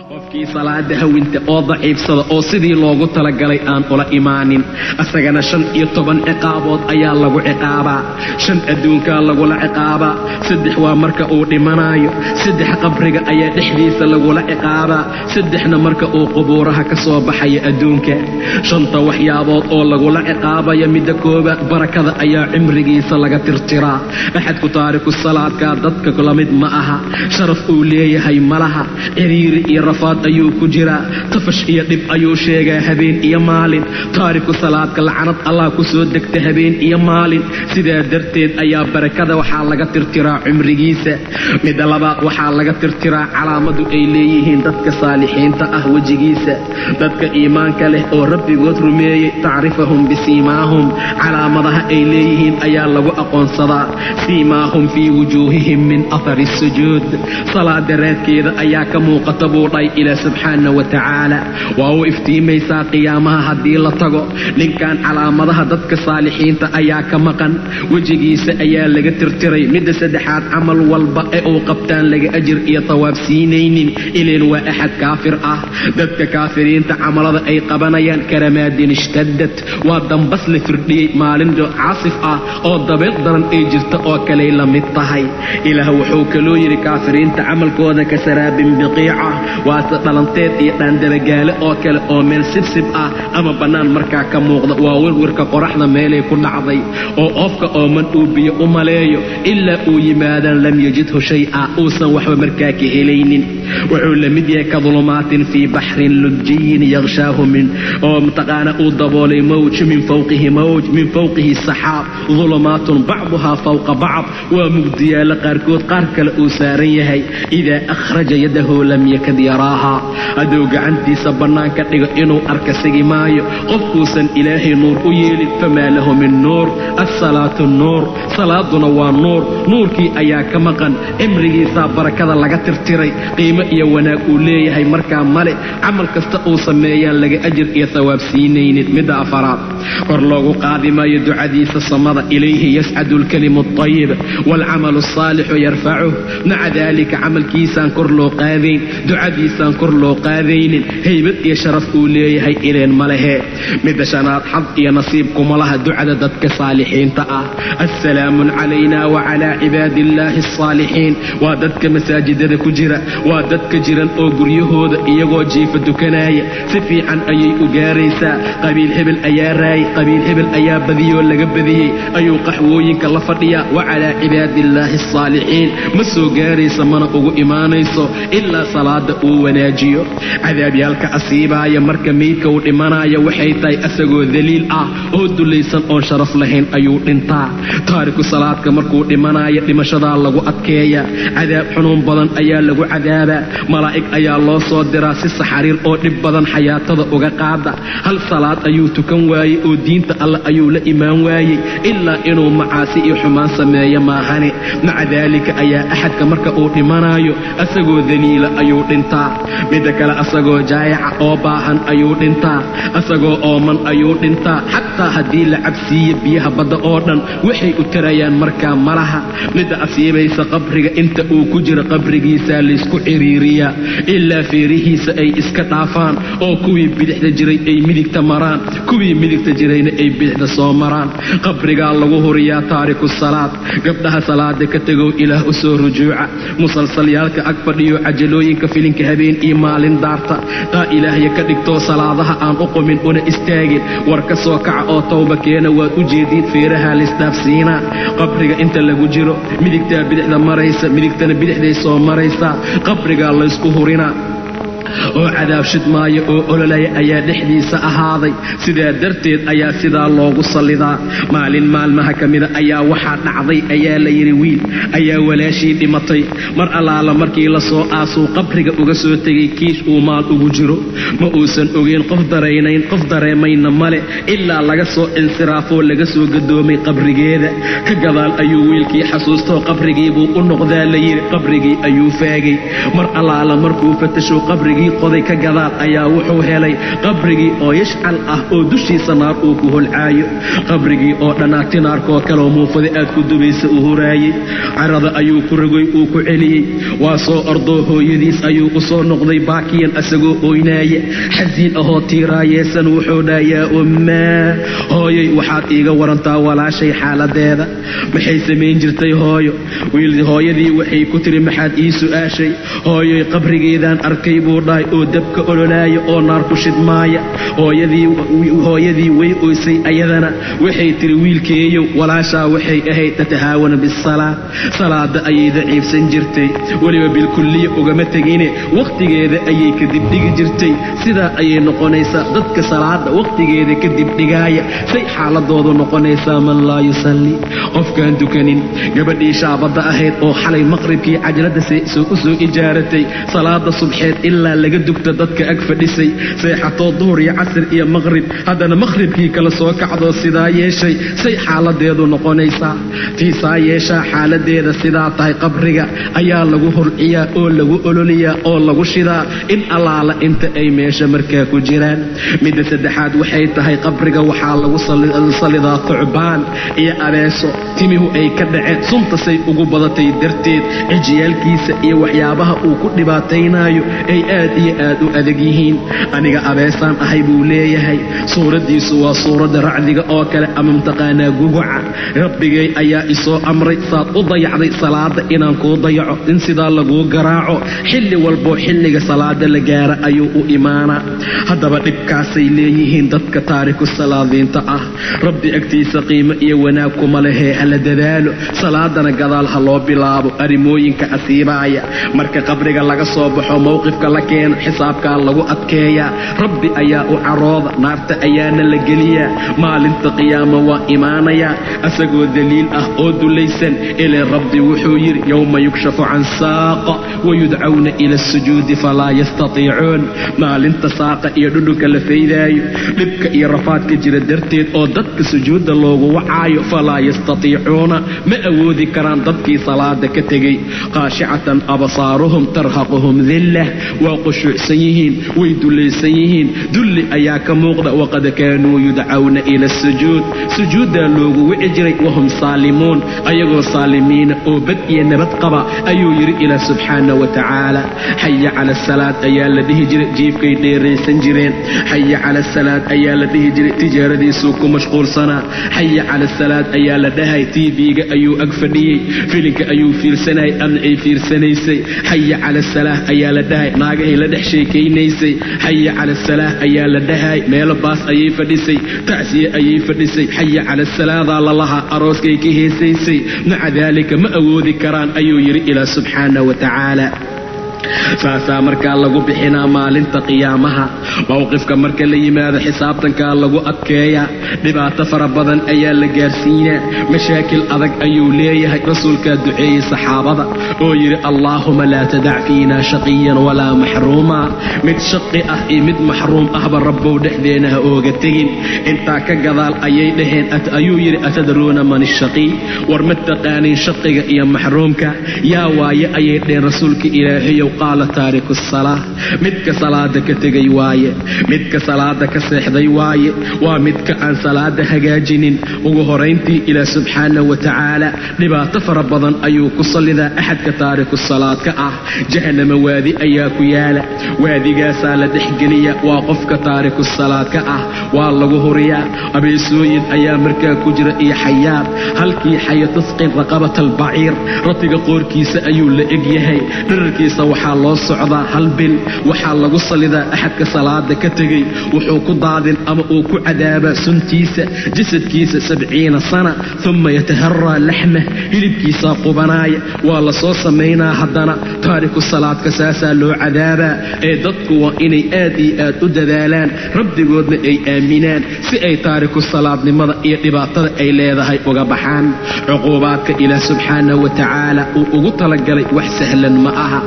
qofkii salaada hawinta oo daciifsada oo sidii loogu talagalay aan ula imaanin asagana 15 ciqaabood ayaa lagu ciqaabaa 5 adduunka lagula ciqaabaa 3 waa marka uu dhimanayo 3 qabriga ayaa dhexdiisa lagula ciqaabaa 3na marka uu qubuuraha ka soo baxayo adduunka 5 waxyaabood oo lagula ciqaabayo midda koobaad barakada ayaa cimrigiisa laga tirtiraa axadku taariku salaadka dadka la mid ma aha sharaf uu leeyahay malaha ciriiri iyo rafaad ayuu ku jiraa tafash iyo dhib ayuu sheegaa habeen iyo maalin taariku salaadka lacanad allah ku soo degta habeen iyo maalin sidaa darteed ayaa barakada waxaa laga tirtiraa cimrigiisa midda labaad waxaa laga tirtiraa calaamadu ay leeyihiin dadka saalixiinta ah wejigiisa dadka iimaanka leh oo rabbigood rumeeyey tacrifahum bisiimaahum calaamadaha ay leeyihiin ayaa lagu aqoonsadaa siimaahum fii wujuuhihim min athari sujuud salaada raadkeeda ayaa ka muuqata buu dhahay ilaa subxaana wa tacaala waa u iftiimaysaa qiyaamaha haddii la tago ninkan calaamadaha dadka saalixiinta ayaa ka maqan wejigiisa ayaa laga tirtiray midda saddexaad camal walba ee uu qabtaan laga ajir iyo tawaab siinaynin ileen waa axad kaafir ah dadka kaafiriinta camalada ay qabanayaan karamaadin ishtadad waa dambas la firdhiyey maalin caasif ah oo dabeel daran ay jirta oo kaley la mid tahay ilaah wuxuu kaloo yidhi kaafiriinta camalkooda ka saraabin biqiica waase dhalanteed iyo dhaandabagaale oo kale oo meel sibsib ah ama bannaan markaa ka muuqda waa wirwirka qoraxda meelay ku dhacday oo oofka ooman uu biyo u maleeyo ilaa uu yimaadaan lam yajidhu shay-a uusan waxba markaa ka helaynin wuxuu la mid yahay ka dulumaatin fii baxrin lujiyin yaqshaahu min oo mataqaana uu daboolay mawj min fawqihi saxaab dulumaatun bacduhaa fawqa bacd waa mugdiyaala qaarkood qaar kale uu saaran yahay idaa akhraja yadahu lam yakad yaraaha hadduu gacantiisa bannaanka dhigo inuu arka sigi maayo qofkuusan ilaahay nuur u yeelin famaa lahu min nuur assalaatu nuur salaaduna waa nuur nuurkii ayaa ka maqan cimrigiisaa barakada laga tirtiray qiimo iyo wanaag uu leeyahay markaa male camal kasta uu sameeyaan laga ajir iyo thawaab siinaynin midda afaraad kor loogu qaadi maayo ducadiisa samada ilayhi yascadu alkalimu altayib waalcamalu alsaalixu yarfacuh maca daalika camalkiisaan kor loo qaadayn ducadiisaan kor loo qaadaynin haybad iyo sharaf uu leeyahay ileen ma lehe midda shanaad xad iyo nasiib kuma laha ducada dadka saalixiinta ah assalaamun calayna wacalaa cibaadiillaahi alsaalixiin waa dadka masaajidada ku jira waa dadka jiran oo guryahooda iyagoo jiifa dukanaya si fiican ayay u gaaraysaa qabiil hebel ayaa raayay qabiil hebel ayaa badiyoo laga badiyey ayuu qaxwooyinka la fadhiyaa wacalaa cibaadiillaahi alsaalixiin ma soo gaaraysa mana ugu imaanayso ilaa salaada uu wanaajiyo cadaabyaalka asiibaaya marka meydka uu dhimanaya waxay tahay asagoo daliil ah oo dulaysan oon sharaf lahayn ayuu dhintaa taariku salaadka markuu dhimanayo dhimashadaa lagu adkeeya cadaab xunuun badan ayaa lagu cadaabaa malaa'ig ayaa loo soo diraa si saxariir oo dhib badan xayaatada uga qaada hal salaad ayuu tukan waayey oo diinta alle ayuu la imaan waayey ilaa inuu macaasi iyo xumaan sameeyo maahane maca daalika ayaa axadka marka uu dhimanayo asagoo daliila ayuu dhintaa midda kale asagoo jaayaca oo baahan ayuu dhintaa asagoo ooman ayuu dhintaa xataa haddii la cabsiiyo biyaha badda oo dhan waxay u tarayaan markaa malaha midda asiibaysa qabriga inta uu ku jiro qabrigiisaa laysku ciriiriyaa ilaa feerihiisa ay iska dhaafaan oo kuwii bidixda jiray ay midigta maraan kuwii midigta jirayna ay bidixda soo maraan qabrigaa lagu huriyaa taariku salaad gabdhaha salaada ka tegow ilaah u soo rujuuca musalsalyaalka ag fadhiyo cajalooyinka filinka habeen iyo maalin daarta taa ilaahya ka dhigtoo salaadaha aan u qumin una istaagin war ka soo kaca oo tawba keena waad u jeediin feeraha laysdhaafsiinaa qabriga inta lagu jiro midigtaa bidixda maraysa midigtana bidixday soo maraysaa qabrigaa laysku hurinaa oo cadaab shidmaayo oo ololaya ayaa dhexdiisa ahaaday sidaa darteed ayaa sidaa loogu sallidaa maalin maalmaha ka mida ayaa waxaa dhacday ayaa la yidhi wiil ayaa walaashii dhimatay mar allaala markii la soo aasuu qabriga uga soo tegay kiish uu maal ugu jiro ma uusan ogeyn qof dareemayna male ilaa laga soo insiraafoo laga soo gadoomay qabrigeeda ka gadaal ayuu wiilkii xasuustoo qabrigii buu u noqdaa la yidhi qabrigii ayuu faagay mar allaala markuu fatasho qabrigii qabrigii qoday ka gadaal ayaa wuxuu helay qabrigii oo yashcal ah oo dushiisa naar uu ku holcaayo, qabrigii oo dhanaagti naarkoo kaleo muufada aad ku dubaysa u huraayey. carada ayuu ku rogay uu ku celiyey, waa soo ordoo hooyadiis ayuu u soo noqday baakiyan asagoo oynaaya, xasiin ahoo tiiraayeesan. wuxuu dhaa yaa ummaa, hooyay waxaad iiga warantaa walaashay xaaladeeda, maxay samayn jirtay hooyo? hooyadii waxay ku tiri maxaad ii su'aashay? hooyoy qabrigeedaan arkay buu dhahay oo dabka ololaaya oo naar ku shidmaaya. hooyadii way oysay ayadana waxay tiri wiilkeeyow, walaashaa waxay ahayd tatahaawana bisalaad, salaada ayay daciifsan jirtay, weliba bilkulliya ugama tegine wakhtigeeda ayay kadib dhigi jirtay. sidaa ayay noqonaysaa dadka salaada wakhtigeeda kadib dhigaaya, say xaaladoodu noqonaysaa man laa yusalli, qofkaan dukanin. gabadhii shaabadda ahayd oo xalay maqribkii cajalada u soo ijaaratay salaada subxeed ilaa laga dugta dadka ag fadhisay, seexatoo duhur iyo casr iyo maqrib, haddana maqribkii kala soo kacdoo sidaa yeeshay, say xaaladeedu noqonaysaa? tiisaa yeeshaa xaaladeeda sidaa tahay. qabriga ayaa lagu hurciyaa oo lagu ololiyaa oo lagu shidaa in allaala inta ay meesha markaa ku jiraan. midda saddexaad waxay tahay qabriga waxaa lagu salidaa thucbaan iyo abeeso, timihu ay ka dhaceen suntasay ugu badatay darteed, cijiyaalkiisa iyo waxyaabaha uu ku dhibaataynaayo ay aad iyo aad u adag yihiin. aniga abeesaan ahay buu leeyahay, suuraddiisu waa suuradda racdiga oo kale ama mtaqaanaa guguca. rabbigay ayaa isoo amray saad u dayacday salaada inaan kuu dayaco, in sidaa laguu garaaco. xilli walboo xilliga salaada la gaara ayuu u imaanaa. haddaba dhibkaasay leeyihiin dadka taariku salaadiinta ah. rabbi agtiisa qiimo iyo wanaag kuma lehee hala dadaalo, salaadana gadaal ha loo bilaabo. arrimooyinka asiibaaya marka qabriga laga soo baxo mowqifka la keeno, xisaabkaa lagu adkeeyaa. rabbi ayaa u carooda, naarta ayaana la geliyaa. maalinta qiyaama waa imaanayaa asagoo daliil ah oo dulaysan. ilee rabbi wuxuu yidhi yowma yukshafu can saaqa wayudcawna ila asujuudi falaa yastatiicuun. maalinta saaqa iyo dhudhunka la faydaayo, dhibka iyo rafaadka jira darteed oo dadka sujuudda loogu wacaayo, falaa yastatiicuuna, ma awoodi karaan dadkii salaada ka tegey. qaashicatan absaaruhum tarhaquhum dillah, waa qushuucsan yihiin, way dulaysan yihiin, dulli ayaa ka muuqda. waqad kaanuu yudcawna ila sujuud, sujuuddaa loogu wici jiray wahum saalimuun, ayagoo saalimiina oo bad iyo nabad qaba. ayuu yidhi ilaah subxaana wa tacaala. xaya cala asalaad ayaa la dhihi jiray, jiifkay dheeraysan jireen. xaya cala asalaad ayaa la dhihi jiray, tijaaradiisuu ku mashquulsanaa. xaya cala asalaad ayaa la dhahay, tv-ga ayuu ag fadhiyey, filinka ayuu fiirsanayay adna ay fiirsanaysay. xaya cala asalaah ayaa la dhahay, naagahay la dhex sheekaynaysay. xaya cala asalaah ayaa la dhahay, meelo baas ayay fadhisay, tacsiye ayay fadhisay. xaya cala asalaadaa lalahaa, arooskay ka heesaysay. maca daalika ma awoodi karaan ayuu yidhi ilaah subxaana wa tacaala. saasaa markaa lagu bixinaa maalinta qiyaamaha. mowqifka marka la yimaado xisaabtankaa lagu adkeeyaa. dhibaato fara badan ayaa la gaarsiinaa, mashaakil adag ayuu leeyahay. rasuulkaa duceeyey saxaabada oo yidhi allaahuma laa tadac fiina shaqiyan walaa maxruuma, mid shaqi ah iyo mid maxruum ahba rabbow dhexdeena ha ooga tegin. intaa ka gadaal ayay dhaheen ayuu yidhi atadruuna man ishaqiy, war ma taqaaniin shaqiga iyo maxruumka? yaa waaye ayay dheheen rasuulka ilaahayow. qaala taariku salaa, midka salaada ka tegay waaye, midka salaada ka seexday waaye, waa midka aan salaada hagaajinin. ugu horayntii ilaah subxaana wa tacaala dhibaato fara badan ayuu ku sallidaa axadka taariku salaadka ah. jahanama waadi ayaa ku yaala, waadigaasaa la dhexgeliya, waa qofka taariku salaadka ah, waa lagu huriyaa. abeesooyin ayaa markaa ku jira iyo xayaar, halkii xaya tasqin raqabata albaciir, ratiga qoorkiisa ayuu la eg yahay. dherarkiisa waxaa loo socdaa hal bil. waxaa lagu salidaa axadka salaada ka tegey, wuxuu ku daadin ama uu ku cadaabaa suntiisa jasadkiisa 70 sana. uma yataharaa laxmah, hilibkiisaa qubanaaya, waa la soo samaynaa. haddana taariku salaadka saasaa loo cadaabaa. ee dadku waa inay aad iyo aad u dadaalaan, rabbigoodna ay aaminaan, si ay taariku salaadnimada iyo dhibaatada ay leedahay uga baxaan. cuquubaadka ilaah subxaana wa tacaala uu ugu talagalay wax sahlan ma aha.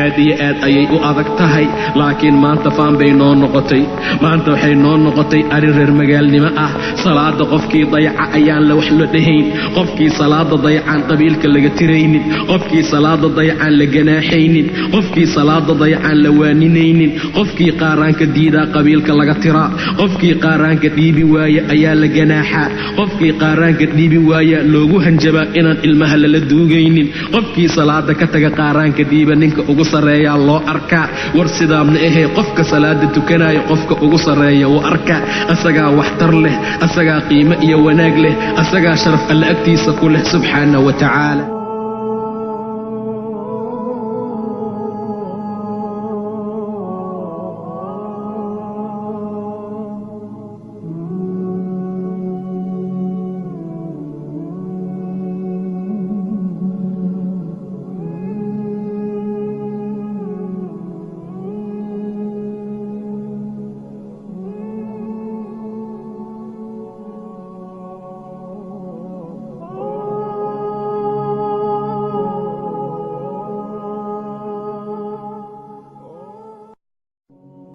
aad iyo aad ayay u adag tahay laakiin maanta faan bay noo noqotay maanta waxay noo noqotay arrin reer magaalnimo ah salaada qofkii dayaca ayaan la wax la dhahayn qofkii salaada dayacaan qabiilka laga tiraynin qofkii salaada dayacaan la ganaaxaynin qofkii salaada dayacaan la waaninaynin qofkii qaaraanka diidaa qabiilka laga tiraa qofkii qaaraanka dhiibi waaya ayaa la ganaaxaa qofkii qaaraanka dhiibi waaya loogu hanjabaa inaan ilmaha lala duugaynin qofkii salaada ka taga qaaraanka dhiiba ninka ugu sarreeyaa loo arkaa war sidaabna ahee qofka salaada tukanaya qofka ugu sarreeya wuu arkaa asagaa waxtar leh asagaa qiimo iyo wanaag leh asagaa sharaf alla agtiisa ku leh subxaanahu wa tacaala